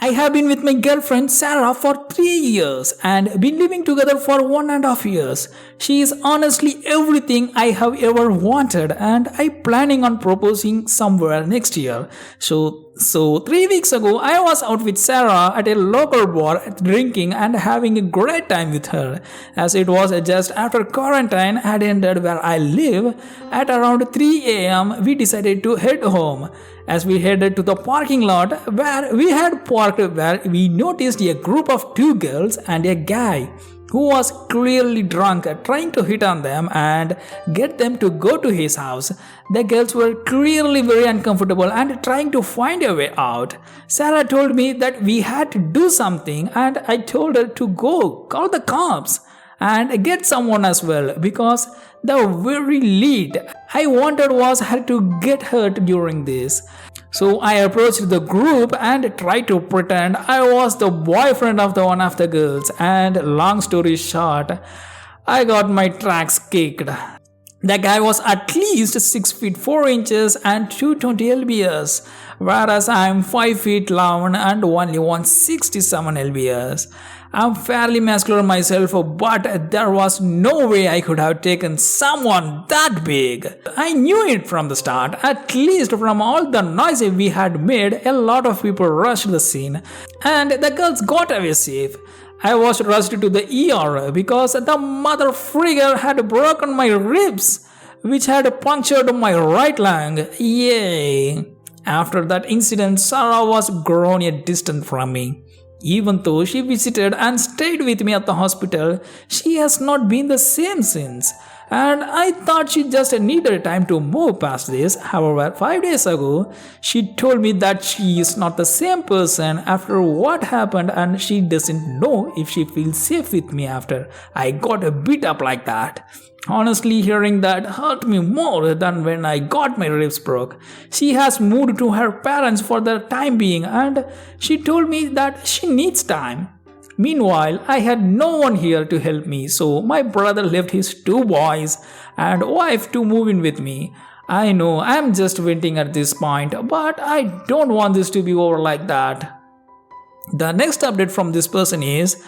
I have been with my girlfriend Sarah for 3 years and been living together for 1.5 years. She is honestly everything I have ever wanted, and I planning on proposing somewhere next year. So 3 weeks ago I was out with Sarah at a local bar drinking and having a great time with her. As it was just after quarantine had ended where I live, at around 3 a.m. we decided to head home. As we headed to the parking lot where we had parked, where we noticed a group of two girls and a guy who was clearly drunk trying to hit on them and get them to go to his house. The girls were clearly very uncomfortable and trying to find a way out. Sarah told me that we had to do something, and I told her to go call the cops and get someone as well, because the very lead I wanted was her to get hurt during this. So I approached the group and tried to pretend I was the boyfriend of one of the girls, and long story short, I got my tracks kicked. The guy was at least 6 feet 4 inches and 220 lbs, whereas I am 5 feet long and only 167 lbs. I'm fairly muscular myself, but there was no way I could have taken someone that big. I knew it from the start. At least from all the noise we had made, a lot of people rushed the scene, and the girls got away safe. I was rushed to the ER because the mother freaker had broken my ribs, which had punctured my right lung. Yay! After that incident, Sarah was grown a distant from me. Even though she visited and stayed with me at the hospital, she has not been the same since. And I thought she just needed time to move past this. However, 5 days ago, she told me that she is not the same person after what happened, and she doesn't know if she feels safe with me after I got beat up like that. Honestly, hearing that hurt me more than when I got my ribs broke. She has moved to her parents for the time being, and she told me that she needs time. Meanwhile, I had no one here to help me, so my brother left his 2 boys and wife to move in with me. I know I'm just venting at this point, but I don't want this to be over like that. The next update from this person is,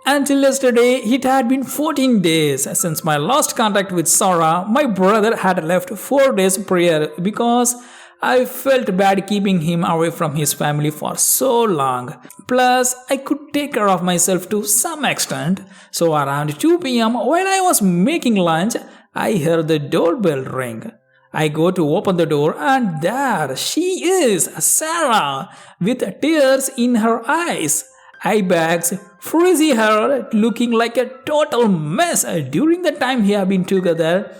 until yesterday, it had been 14 days since my last contact with Sarah. My brother had left 4 days prior because I felt bad keeping him away from his family for so long. Plus, I could take care of myself to some extent. So around 2 p.m. while I was making lunch, I heard the doorbell ring. I go to open the door, and there she is, Sarah, with tears in her eyes, eye bags, frizzy hair, looking like a total mess. During the time we have been together,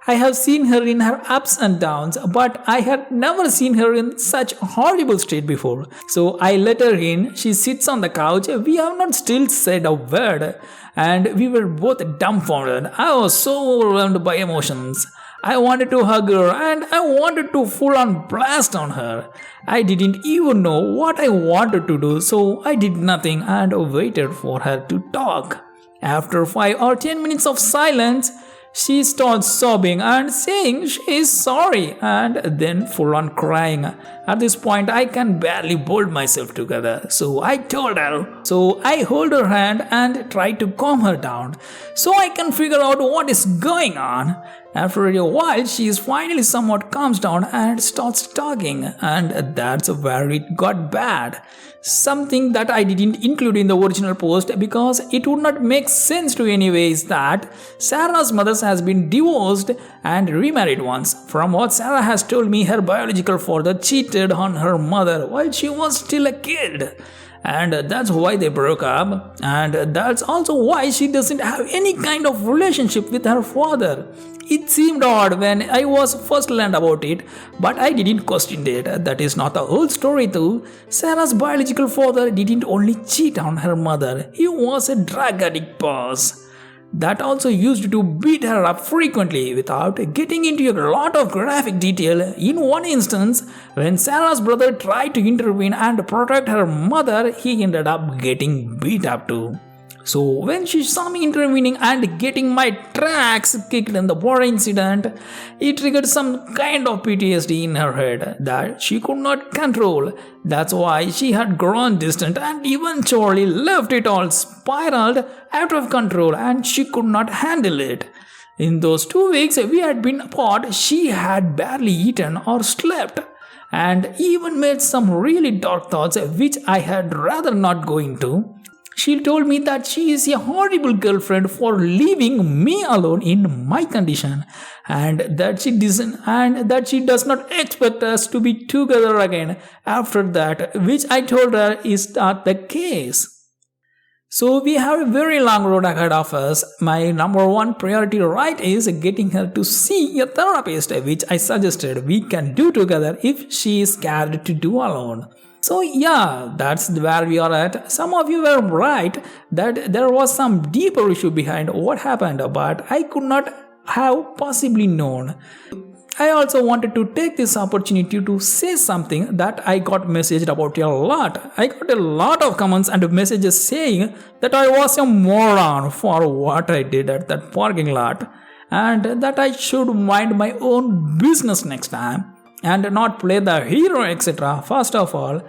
I have seen her in her ups and downs, but I had never seen her in such horrible state before. So I let her in. She sits on the couch. We have not still said a word, and we were both dumbfounded. I was so overwhelmed by emotions. I wanted to hug her, and I wanted to full on blast on her. I didn't even know what I wanted to do, so I did nothing and waited for her to talk. After 5 or 10 minutes of silence, she starts sobbing and saying she is sorry, and then full on crying. At this point, I can barely hold myself together. So I told her. So I hold her hand and try to calm her down so I can figure out what is going on. After a while, she is finally somewhat calms down and starts talking, and that's where it got bad. Something that I didn't include in the original post because it would not make sense to anyways, that Sarah's mother has been divorced and remarried once. From what Sarah has told me, her biological father cheated on her mother while she was still a kid. And that's why they broke up, and that's also why she doesn't have any kind of relationship with her father. It seemed odd when I was first learned about it, but I didn't question it. That is not the whole story though. Sarah's biological father didn't only cheat on her mother, he was a drug addict boss that also used to beat her up frequently. Without getting into a lot of graphic detail, in one instance, when Sarah's brother tried to intervene and protect her mother, he ended up getting beat up too. So when she saw me intervening and getting my tracks kicked in the war incident, it triggered some kind of PTSD in her head that she could not control. That's why she had grown distant and eventually left it all spiraled out of control and she could not handle it. In those 2 weeks we had been apart, she had barely eaten or slept and even made some really dark thoughts which I had rather not go into. She told me that she is a horrible girlfriend for leaving me alone in my condition and that she does not expect us to be together again after that, which I told her is not the case. So we have a very long road ahead of us. My number one priority right is getting her to see a therapist, which I suggested we can do together if she is scared to do alone. So yeah, that's where we are at. Some of you were right that there was some deeper issue behind what happened, but I could not have possibly known. I also wanted to take this opportunity to say something that I got messaged about a lot. I got a lot of comments and messages saying that I was a moron for what I did at that parking lot and that I should mind my own business next time and not play the hero, etc. First of all,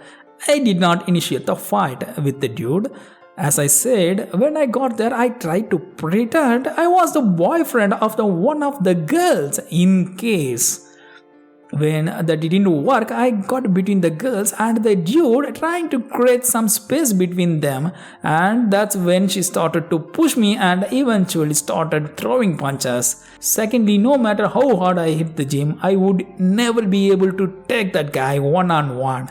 I did not initiate the fight with the dude. As I said, when I got there, I tried to pretend I was the boyfriend of one of the girls in case. When that didn't work, I got between the girls and the dude trying to create some space between them, and that's when she started to push me and eventually started throwing punches. Secondly, no matter how hard I hit the gym, I would never be able to take that guy one-on-one.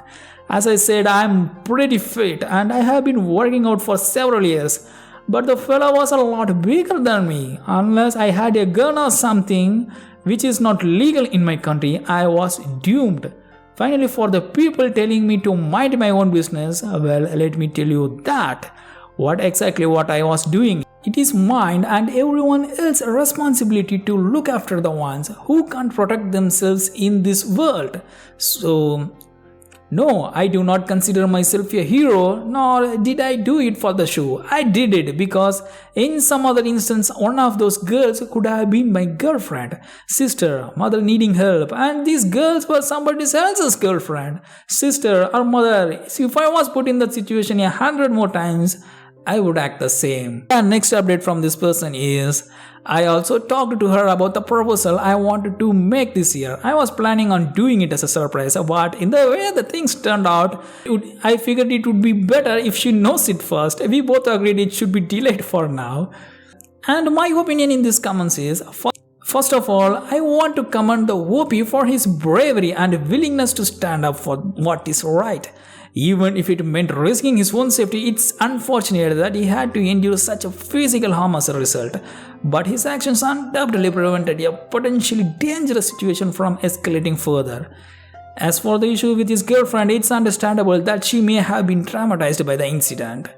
As I said, I'm pretty fit and I have been working out for several years, but the fella was a lot bigger than me. Unless I had a gun or something, which is not legal in my country, I was doomed. Finally, for the people telling me to mind my own business, well, let me tell you that what I was doing. It is mine and everyone else's responsibility to look after the ones who can't protect themselves in this world. So, no, I do not consider myself a hero, nor did I do it for the show. I did it because in some other instance, one of those girls could have been my girlfriend, sister, mother needing help, and these girls were somebody else's girlfriend, sister, or mother. So if I was put in that situation 100 more times, I would act the same. And next update from this person is, I also talked to her about the proposal I wanted to make this year. I was planning on doing it as a surprise, but in the way the things turned out, I figured it would be better if she knows it first. We both agreed it should be delayed for now. And my opinion in these comments is, first of all, I want to commend the OP for his bravery and willingness to stand up for what is right. Even if it meant risking his own safety, it's unfortunate that he had to endure such a physical harm as a result. But his actions undoubtedly prevented a potentially dangerous situation from escalating further. As for the issue with his girlfriend, it's understandable that she may have been traumatized by the incident,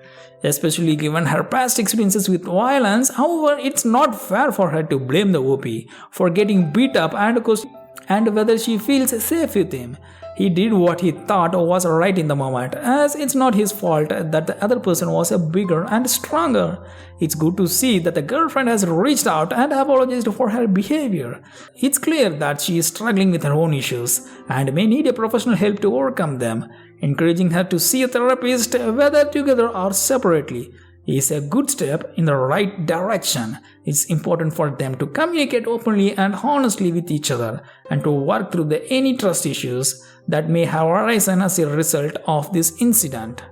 especially given her past experiences with violence. However, it's not fair for her to blame the OP for getting beat up and whether she feels safe with him. He did what he thought was right in the moment, as it's not his fault that the other person was bigger and stronger. It's good to see that the girlfriend has reached out and apologized for her behavior. It's clear that she is struggling with her own issues and may need a professional help to overcome them. Encouraging her to see a therapist, whether together or separately, is a good step in the right direction. It's important for them to communicate openly and honestly with each other and to work through any trust issues that may have arisen as a result of this incident.